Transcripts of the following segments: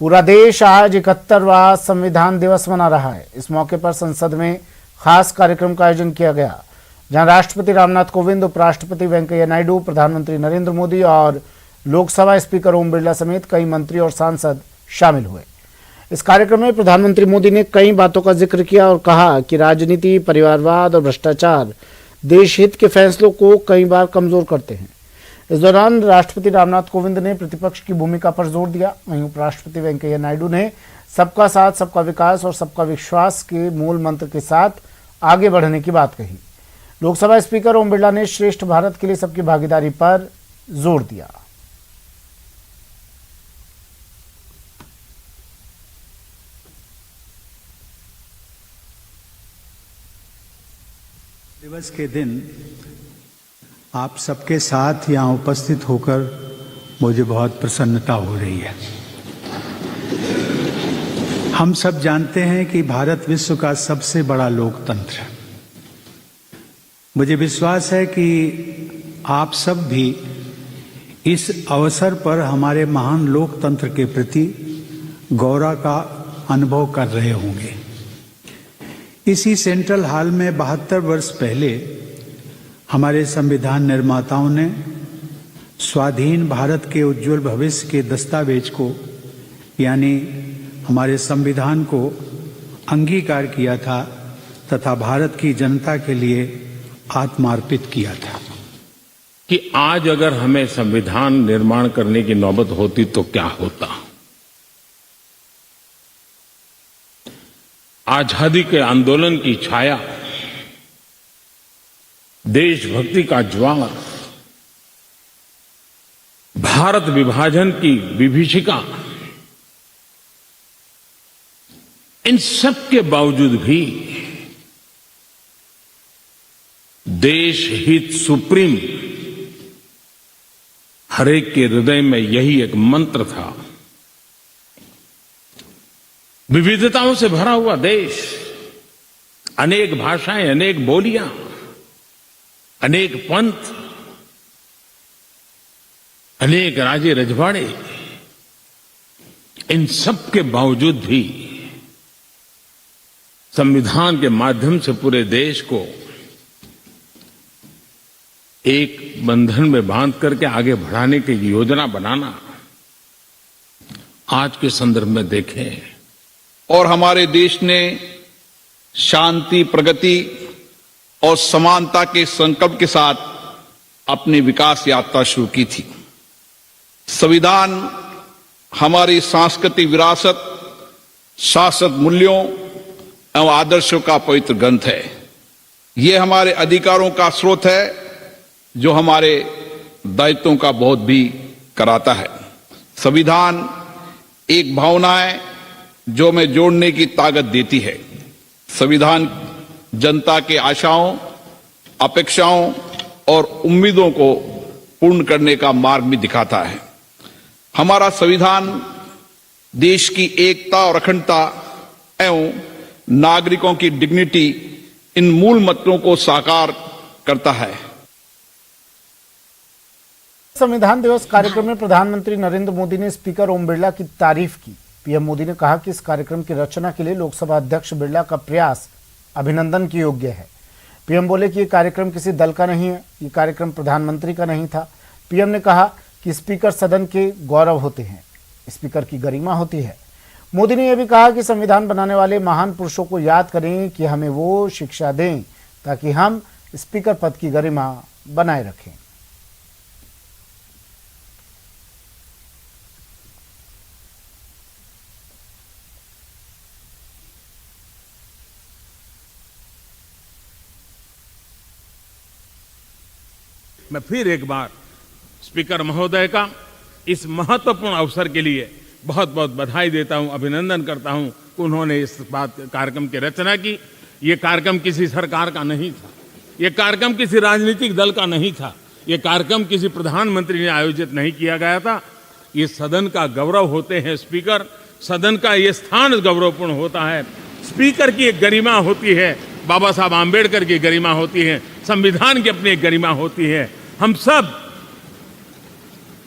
पूरा देश आज 71वां संविधान दिवस मना रहा है। इस मौके पर संसद में खास कार्यक्रम का आयोजन किया गया, जहां राष्ट्रपति रामनाथ कोविंद, उपराष्ट्रपति वेंकैया नायडू, प्रधानमंत्री नरेंद्र मोदी और लोकसभा स्पीकर ओम बिरला समेत कई मंत्री और सांसद शामिल हुए। इस कार्यक्रम में प्रधानमंत्री मोदी ने कई बातों का जिक्र किया और कहा कि राजनीति, परिवारवाद और भ्रष्टाचार देश हित के फैसलों को कई बार कमजोर करते हैं। इस दौरान राष्ट्रपति रामनाथ कोविंद ने प्रतिपक्ष की भूमिका पर जोर दिया। वहीं उपराष्ट्रपति वेंकैया नायडू ने सबका साथ, सबका विकास और सबका विश्वास के मूल मंत्र के साथ आगे बढ़ने की बात कही। लोकसभा स्पीकर ओम बिरला ने श्रेष्ठ भारत के लिए सबकी भागीदारी पर जोर दिया। दिवस के दिन आप सबके साथ यहाँ उपस्थित होकर मुझे बहुत प्रसन्नता हो रही है। हम सब जानते हैं कि भारत विश्व का सबसे बड़ा लोकतंत्र है। मुझे विश्वास है कि आप सब भी इस अवसर पर हमारे महान लोकतंत्र के प्रति गौरव का अनुभव कर रहे होंगे। इसी सेंट्रल हॉल में 72 वर्ष पहले हमारे संविधान निर्माताओं ने स्वाधीन भारत के उज्जवल भविष्य के दस्तावेज को, यानी हमारे संविधान को अंगीकार किया था तथा भारत की जनता के लिए आत्मार्पित किया था। कि आज अगर हमें संविधान निर्माण करने की नौबत होती तो क्या होता। आजादी के आंदोलन की छाया, देशभक्ति का ज्वार, भारत विभाजन की विभीषिका, इन सब के बावजूद भी देश हित सुप्रीम हरेक के हृदय में यही एक मंत्र था। विविधताओं से भरा हुआ देश, अनेक भाषाएं, अनेक बोलियां, अनेक पंथ, अनेक राजे रजवाड़े, इन सब के बावजूद भी संविधान के माध्यम से पूरे देश को एक बंधन में बांध करके आगे बढ़ाने की योजना बनाना आज के संदर्भ में देखें। और हमारे देश ने शांति, प्रगति और समानता के संकल्प के साथ अपनी विकास यात्रा शुरू की थी। संविधान हमारी सांस्कृतिक विरासत, शाश्वत मूल्यों एवं आदर्शों का पवित्र ग्रंथ है। ये हमारे अधिकारों का स्रोत है जो हमारे दायित्वों का बोध भी कराता है। संविधान एक भावना है जो हमें जोड़ने की ताकत देती है। संविधान जनता के आशाओं, अपेक्षाओं और उम्मीदों को पूर्ण करने का मार्ग भी दिखाता है। हमारा संविधान देश की एकता और अखंडता एवं नागरिकों की डिग्निटी, इन मूल मंत्रों को साकार करता है। संविधान दिवस कार्यक्रम में प्रधानमंत्री नरेंद्र मोदी ने स्पीकर ओम बिरला की तारीफ की। पीएम मोदी ने कहा कि इस कार्यक्रम की रचना के लिए लोकसभा अध्यक्ष बिरला का प्रयास अभिनंदन के योग्य है। पीएम बोले कि ये कार्यक्रम किसी दल का नहीं है, ये कार्यक्रम प्रधानमंत्री का नहीं था। पीएम ने कहा कि स्पीकर सदन के गौरव होते हैं, स्पीकर की गरिमा होती है। मोदी ने यह भी कहा कि संविधान बनाने वाले महान पुरुषों को याद करें कि हमें वो शिक्षा दें ताकि हम स्पीकर पद की गरिमा बनाए रखें। मैं फिर एक बार स्पीकर महोदय का इस महत्वपूर्ण अवसर के लिए बहुत बहुत बधाई देता हूं, अभिनंदन करता हूं कि उन्होंने इस कार्यक्रम की रचना की। ये कार्यक्रम किसी सरकार का नहीं था, ये कार्यक्रम किसी राजनीतिक दल का नहीं था, ये कार्यक्रम किसी प्रधानमंत्री ने आयोजित नहीं किया गया था। ये सदन का गौरव होते हैं स्पीकर, सदन का ये स्थान गौरवपूर्ण होता है। स्पीकर की एक गरिमा होती है, बाबा साहब आम्बेडकर की गरिमा होती है, संविधान की अपनी एक गरिमा होती है। हम सब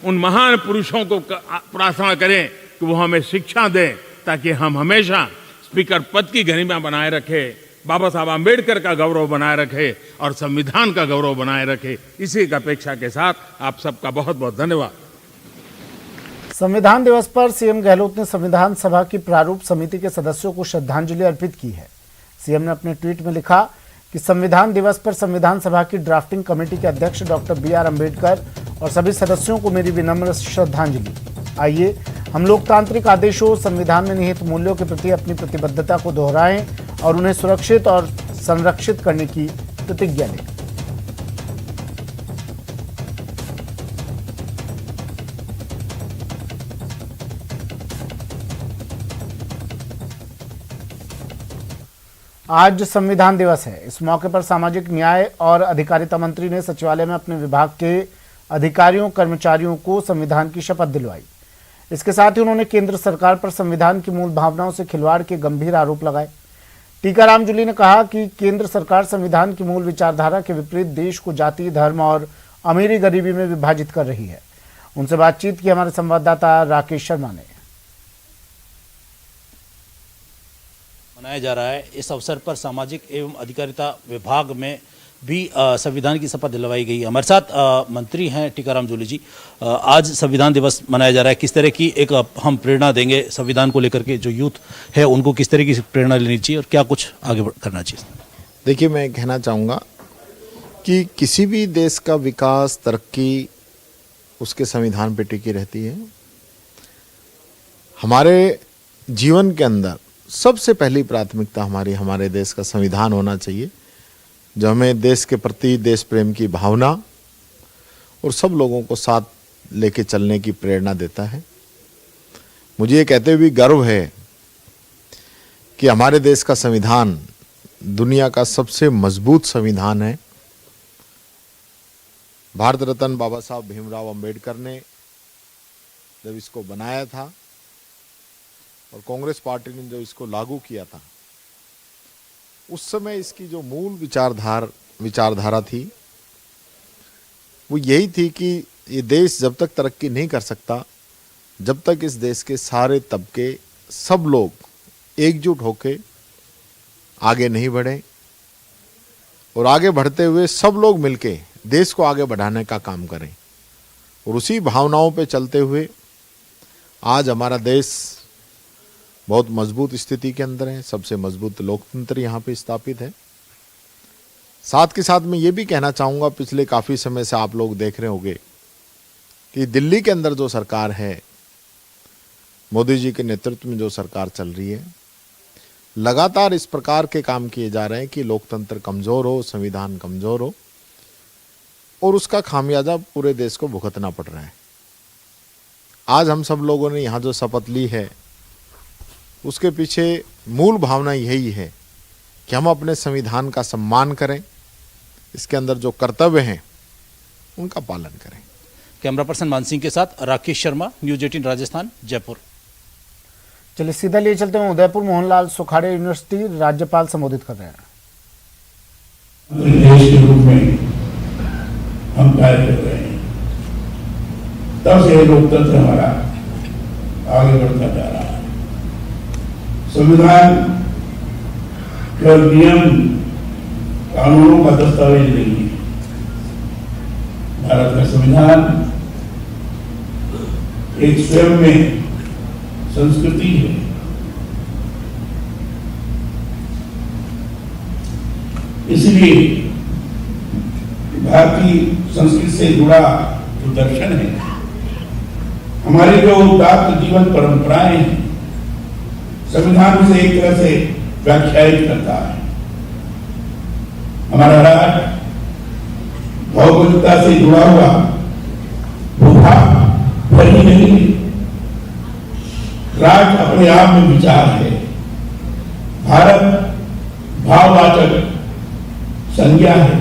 उन महान पुरुषों को प्रार्थना करें कि वो हमें शिक्षा दें ताकि हम हमेशा स्पीकर पद की गरिमा बनाए रखें, बाबा साहब आम्बेडकर का गौरव बनाए रखें और संविधान का गौरव बनाए रखें। इसी एक अपेक्षा के साथ आप सबका बहुत बहुत धन्यवाद। संविधान दिवस पर सीएम गहलोत ने संविधान सभा की प्रारूप समिति के सदस्यों को श्रद्धांजलि अर्पित की है। सीएम ने अपने ट्वीट में लिखा कि संविधान दिवस पर संविधान सभा की ड्राफ्टिंग कमेटी के अध्यक्ष डॉक्टर BR अम्बेडकर और सभी सदस्यों को मेरी विनम्र श्रद्धांजलि। आइए हम लोकतांत्रिक आदेशों, संविधान में निहित मूल्यों के प्रति अपनी प्रतिबद्धता को दोहराएं और उन्हें सुरक्षित और संरक्षित करने की प्रतिज्ञा लें। आज संविधान दिवस है। इस मौके पर सामाजिक न्याय और अधिकारिता मंत्री ने सचिवालय में अपने विभाग के अधिकारियों कर्मचारियों को संविधान की शपथ दिलवाई। इसके साथ ही उन्होंने केंद्र सरकार पर संविधान की मूल भावनाओं से खिलवाड़ के गंभीर आरोप लगाए। टीकाराम जूली ने कहा कि केंद्र सरकार संविधान की मूल विचारधारा के विपरीत देश को जाति, धर्म और अमीरी गरीबी में विभाजित कर रही है। उनसे बातचीत की हमारे संवाददाता राकेश शर्मा ने। मनाया जा रहा है। इस अवसर पर सामाजिक एवं अधिकारिता विभाग में भी संविधान की शपथ दिलवाई गई। हमारे साथ मंत्री हैं टीकाराम जूली जी। आज संविधान दिवस मनाया जा रहा है, किस तरह की एक हम प्रेरणा देंगे संविधान को लेकर के, जो यूथ है उनको किस तरह की प्रेरणा लेनी चाहिए और क्या कुछ आगे करना चाहिए? देखिए, मैं कहना चाहूँगा कि किसी भी देश का विकास, तरक्की उसके संविधान पे टिकी रहती है। हमारे जीवन के अंदर सबसे पहली प्राथमिकता हमारे देश का संविधान होना चाहिए, जो हमें देश के प्रति देश प्रेम की भावना और सब लोगों को साथ लेके चलने की प्रेरणा देता है। मुझे ये कहते हुए गर्व है कि हमारे देश का संविधान दुनिया का सबसे मजबूत संविधान है। भारत रत्न बाबा साहब भीमराव अंबेडकर ने जब इसको बनाया था और कांग्रेस पार्टी ने जो इसको लागू किया था, उस समय इसकी जो मूल विचारधारा थी वो यही थी कि ये देश जब तक तरक्की नहीं कर सकता, जब तक इस देश के सारे तबके, सब लोग एकजुट होके आगे नहीं बढ़े और आगे बढ़ते हुए सब लोग मिलके देश को आगे बढ़ाने का काम करें। और उसी भावनाओं पे चलते हुए आज हमारा देश बहुत मजबूत स्थिति के अंदर है। सबसे मजबूत लोकतंत्र यहाँ पे स्थापित है। साथ के साथ मैं ये भी कहना चाहूँगा, पिछले काफ़ी समय से आप लोग देख रहे होंगे कि दिल्ली के अंदर जो सरकार है, मोदी जी के नेतृत्व में जो सरकार चल रही है, लगातार इस प्रकार के काम किए जा रहे हैं कि लोकतंत्र कमज़ोर हो, संविधान कमज़ोर हो और उसका खामियाजा पूरे देश को भुगतना पड़ रहा है। आज हम सब लोगों ने यहाँ जो शपथ ली है, उसके पीछे मूल भावना यही है कि हम अपने संविधान का सम्मान करें, इसके अंदर जो कर्तव्य हैं उनका पालन करें। कैमरा पर्सन मान सिंह के साथ राकेश शर्मा, न्यूज 18 राजस्थान, जयपुर। चलिए सीधा लिए चलते हैं उदयपुर। मोहनलाल सुखाड़े यूनिवर्सिटी राज्यपाल संबोधित कर रहे हैं। देश के रूप में हम कार्य कर रहे हैं, तब से लोकतंत्र हमारा आगे बढ़ता जा रहा है। संविधान केवल नियम कानूनों का दस्तावेज नहीं है। भारत का संविधान एक स्वयं में संस्कृति है। इसलिए भारतीय संस्कृति से जुड़ा जो दर्शन है, हमारी जो उदात्त जीवन परंपराएं हैं, संविधान उसे एक तरह से व्याख्यायित करता है। हमारा राष्ट्र भौगोलिकता से जुड़ा हुआ भूभाग भर ही नहीं है, राष्ट्र अपने आप में विचार है। भारत भाववाचक संज्ञा है।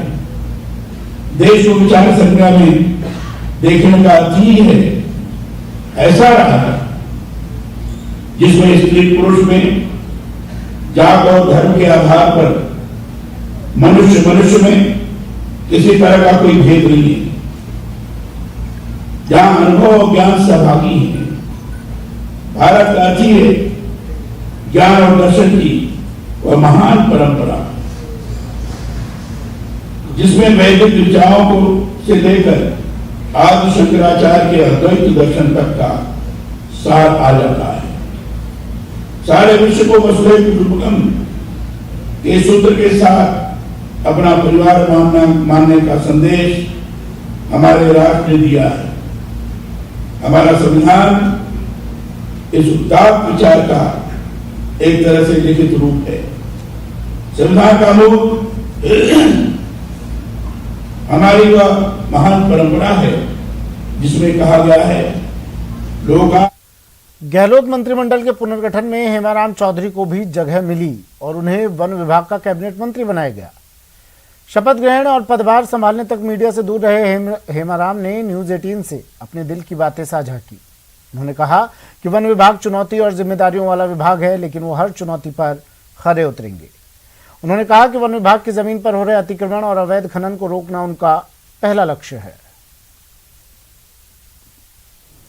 देश को विचार संज्ञा में देखने का अर्थ ही है ऐसा रहा जिसमें स्त्री पुरुष में, जात और धर्म के आधार पर मनुष्य में किसी तरह का कोई भेद नहीं है। जहां अनुभव और ज्ञान सहभागी है, भारत लाती है ज्ञान और दर्शन की वह महान परंपरा, जिसमें वैदिक ऋचाओं को से लेकर आदि शंकराचार्य के अद्वैत दर्शन तक का सार आ जाता है। सारे विश्व को वसुधैव कुटुंबकम के सूत्र के साथ अपना परिवार मानने का संदेश हमारे राष्ट्र ने दिया है। हमारा संविधान इस उदात्त विचार का एक तरह से लिखित रूप है। संविधान का मूल हमारी वह महान परंपरा है जिसमें कहा गया है लोग। गहलोत मंत्रिमंडल के पुनर्गठन में हेमाराम चौधरी को भी जगह मिली और उन्हें वन विभाग का कैबिनेट मंत्री बनाया गया। शपथ ग्रहण और पदभार संभालने तक मीडिया से दूर रहे हेमाराम ने न्यूज 18 से अपने दिल की बातें साझा की। उन्होंने कहा कि वन विभाग चुनौती और जिम्मेदारियों वाला विभाग है, लेकिन वो हर चुनौती पर खरे उतरेंगे। उन्होंने कहा कि वन विभाग की जमीन पर हो रहे अतिक्रमण और अवैध खनन को रोकना उनका पहला लक्ष्य है।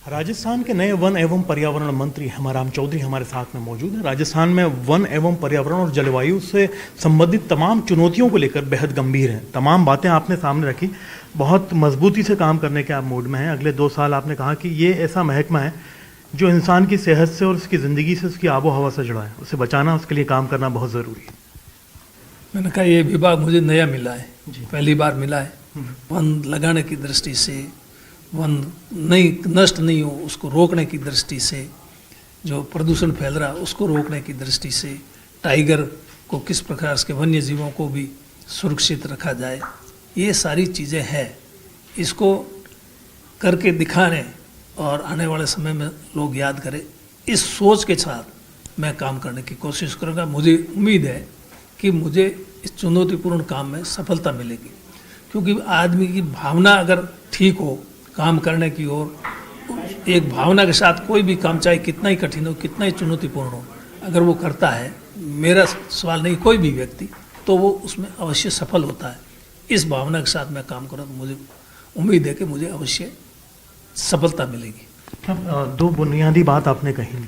राजस्थान के नए वन एवं पर्यावरण मंत्री हेमाराम चौधरी हमारे साथ में मौजूद हैं। राजस्थान में वन एवं पर्यावरण और जलवायु से संबंधित तमाम चुनौतियों को लेकर बेहद गंभीर हैं। तमाम बातें आपने सामने रखी, बहुत मजबूती से काम करने के आप मूड में हैं। अगले 2 साल आपने कहा कि ये ऐसा महकमा है जो इंसान की सेहत से और उसकी ज़िंदगी से, उसकी आबो हवा से जुड़ा है। उसे बचाना, उसके लिए काम करना बहुत ज़रूरी है। मैंने कहा ये विभाग मुझे नया मिला है, पहली बार मिला है। वन लगाने की दृष्टि से, वन नष्ट नहीं हो उसको रोकने की दृष्टि से, जो प्रदूषण फैल रहा उसको रोकने की दृष्टि से, टाइगर को किस प्रकार से वन्य जीवों को भी सुरक्षित रखा जाए, ये सारी चीज़ें हैं। इसको करके दिखाने और आने वाले समय में लोग याद करें, इस सोच के साथ मैं काम करने की कोशिश करूँगा। मुझे उम्मीद है कि मुझे इस चुनौतीपूर्ण काम में सफलता मिलेगी, क्योंकि आदमी की भावना अगर ठीक हो काम करने की ओर, एक भावना के साथ कोई भी काम चाहे कितना ही कठिन हो, कितना ही चुनौतीपूर्ण हो, अगर वो करता है, मेरा सवाल नहीं कोई भी व्यक्ति, तो वो उसमें अवश्य सफल होता है। इस भावना के साथ मैं काम करूँ तो मुझे उम्मीद है कि मुझे अवश्य सफलता मिलेगी। अब 2 बुनियादी बात आपने कही,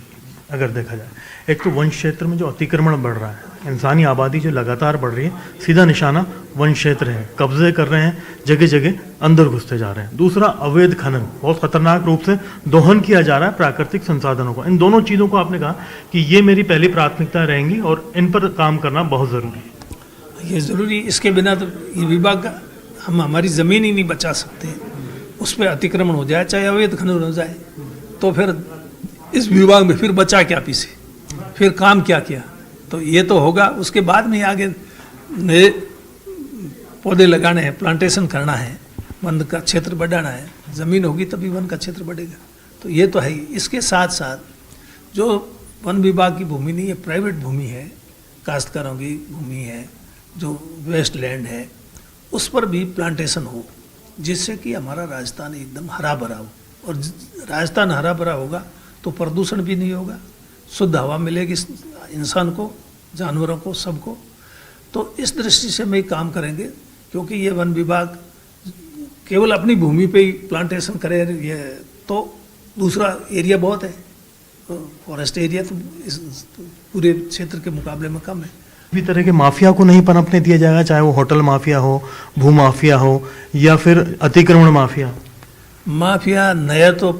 अगर देखा जाए, एक तो वन क्षेत्र में जो अतिक्रमण बढ़ रहा है, इंसानी आबादी जो लगातार बढ़ रही है, सीधा निशाना वन क्षेत्र है। कब्जे कर रहे हैं, जगह जगह अंदर घुसते जा रहे हैं। दूसरा, अवैध खनन, बहुत खतरनाक रूप से दोहन किया जा रहा है प्राकृतिक संसाधनों को। इन दोनों चीज़ों को आपने कहा कि ये मेरी पहली प्राथमिकता रहेंगी और इन पर काम करना बहुत ज़रूरी है। ये ज़रूरी, इसके बिना तो ये विभाग का हम हमारी ज़मीन ही नहीं बचा सकते। उस पर अतिक्रमण हो जाए, चाहे अवैध खनन हो जाए, तो फिर इस विभाग में फिर बचा क्या पीछे, फिर काम क्या किया। तो ये तो होगा, उसके बाद में आगे नए पौधे लगाने हैं, प्लांटेशन करना है, वन का क्षेत्र बढ़ाना है। ज़मीन होगी तभी वन का क्षेत्र बढ़ेगा। तो ये तो है ही। इसके साथ साथ जो वन विभाग की भूमि नहीं है, प्राइवेट भूमि है, काश्तकारों की भूमि है, जो वेस्ट लैंड है, उस पर भी प्लांटेशन हो, जिससे कि हमारा राजस्थान एकदम हरा भरा हो। और राजस्थान हरा भरा होगा तो प्रदूषण भी नहीं होगा, शुद्ध हवा मिलेगी इंसान को, जानवरों को, सबको। तो इस दृष्टि से में काम करेंगे, क्योंकि ये वन विभाग केवल अपनी भूमि पे ही प्लांटेशन करे, ये तो दूसरा एरिया बहुत है, फॉरेस्ट एरिया तो इस पूरे क्षेत्र के मुकाबले में कम है। भी तरह के माफिया को नहीं पनपने दिया जाएगा, चाहे वो होटल माफिया हो, भू माफिया हो, या फिर अतिक्रमण माफिया। माफिया नया तो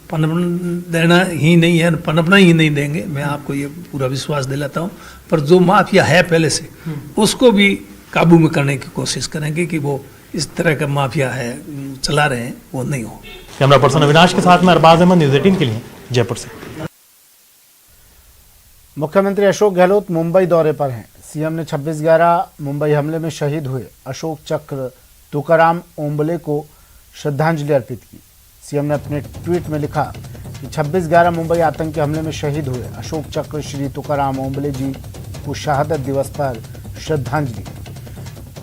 पनपना देना ही नहीं है, पनपना ही नहीं देंगे, मैं आपको ये पूरा विश्वास दिलाता हूँ। पर जो माफिया है पहले से, उसको भी काबू में करने की कोशिश करेंगे कि वो इस तरह का माफिया है चला रहे हैं, वो नहीं हो। कैमरा पर्सन अविनाश के साथ में अरबाज अहमद, न्यूज़ 18 के लिए जयपुर से। मुख्यमंत्री अशोक गहलोत मुंबई दौरे पर हैं। सीएम ने 26/11 मुंबई हमले में शहीद हुए अशोक चक्र तुकाराम ओंबले को श्रद्धांजलि अर्पित की। सीएम ने अपने ट्वीट में लिखा कि 26/11 मुंबई आतंकी हमले में शहीद हुए अशोक चक्र श्री तुकाराम ओंबले जी को शहादत दिवस पर श्रद्धांजलि।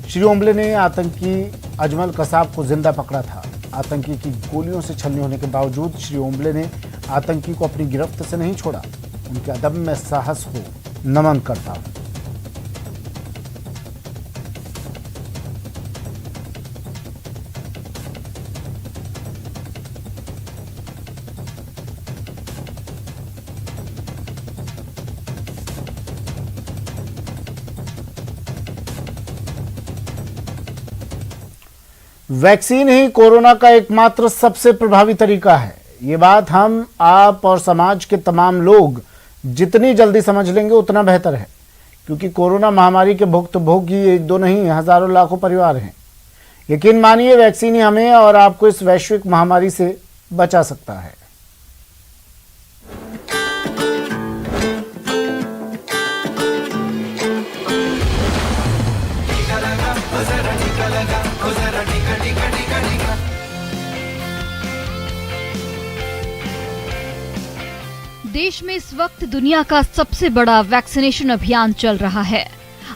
श्री ओंबले ने आतंकी अजमल कसाब को जिंदा पकड़ा था। आतंकी की गोलियों से छलनी होने के बावजूद श्री ओंबले ने आतंकी को अपनी गिरफ्त से नहीं छोड़ा। उनके अदम्य साहस को नमन करता हूं। वैक्सीन ही कोरोना का एकमात्र सबसे प्रभावी तरीका है। ये बात हम, आप और समाज के तमाम लोग जितनी जल्दी समझ लेंगे उतना बेहतर है, क्योंकि कोरोना महामारी के भुक्तभोगी एक दो नहीं, हजारों लाखों परिवार हैं। यकीन मानिए, वैक्सीन ही हमें और आपको इस वैश्विक महामारी से बचा सकता है। देश में इस वक्त दुनिया का सबसे बड़ा वैक्सीनेशन अभियान चल रहा है।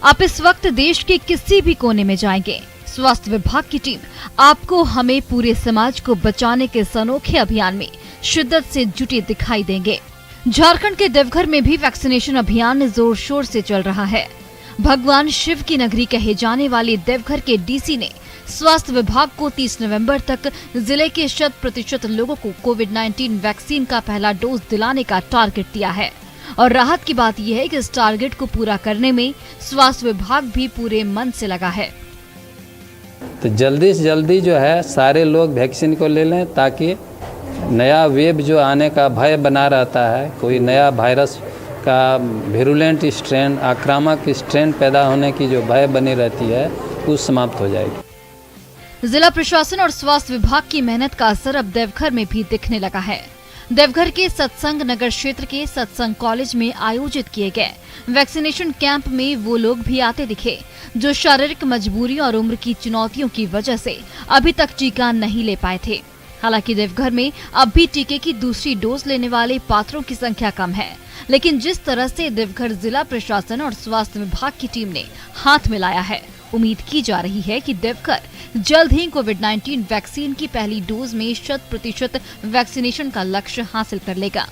आप इस वक्त देश के किसी भी कोने में जाएंगे, स्वास्थ्य विभाग की टीम आपको, हमें, पूरे समाज को बचाने के इस अनोखे अभियान में शिद्दत से जुटे दिखाई देंगे। झारखंड के देवघर में भी वैक्सीनेशन अभियान जोर शोर से चल रहा है। भगवान शिव की नगरी कहे जाने वाले देवघर के डीसी ने स्वास्थ्य विभाग को 30 नवंबर तक जिले के 100% लोगों को कोविड-19 वैक्सीन का पहला डोज दिलाने का टारगेट दिया है। और राहत की बात यह है कि इस टारगेट को पूरा करने में स्वास्थ्य विभाग भी पूरे मन से लगा है। तो जल्दी से जल्दी जो है सारे लोग वैक्सीन को ले लें, ताकि नया वेव जो आने का भय बना रहता है, कोई नया वायरस का विरुलेंट स्ट्रेन, आक्रामक स्ट्रेन पैदा होने की जो भय बनी रहती है, वो समाप्त हो जाएगी। जिला प्रशासन और स्वास्थ्य विभाग की मेहनत का असर अब देवघर में भी दिखने लगा है। देवघर के सत्संग नगर क्षेत्र के सत्संग कॉलेज में आयोजित किए गए वैक्सीनेशन कैंप में वो लोग भी आते दिखे जो शारीरिक मजबूरी और उम्र की चुनौतियों की वजह से अभी तक टीका नहीं ले पाए थे। हालांकि देवघर में अब भी टीके की दूसरी डोज लेने वाले पात्रों की संख्या कम है, लेकिन जिस तरह से देवघर जिला प्रशासन और स्वास्थ्य विभाग की टीम ने हाथ मिलाया है, उम्मीद की जा रही है कि देवघर जल्द ही कोविड-19 वैक्सीन की पहली डोज में 100% वैक्सीनेशन का लक्ष्य हासिल कर लेगा।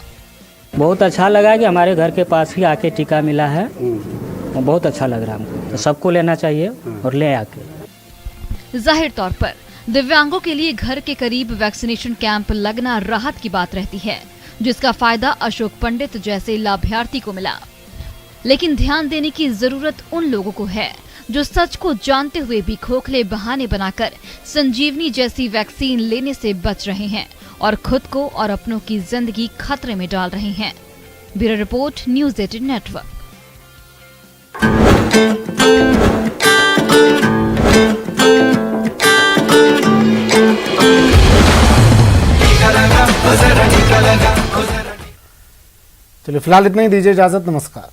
बहुत अच्छा लगा कि हमारे घर के पास ही आके टीका मिला है, बहुत अच्छा लग रहा है हमको। तो सबको लेना चाहिए और ले आके। जाहिर तौर पर दिव्यांगों के लिए घर के करीब वैक्सीनेशन कैंप लगना राहत की बात रहती है, जिसका फायदा अशोक पंडित जैसे लाभार्थी को मिला। लेकिन ध्यान देने की जरूरत उन लोगों को है जो सच को जानते हुए भी खोखले बहाने बनाकर संजीवनी जैसी वैक्सीन लेने से बच रहे हैं और खुद को और अपनों की जिंदगी खतरे में डाल रहे हैं। Bureau report, news 18 network. चलिए फिलहाल इतना ही, दीजिए इजाजत, नमस्कार।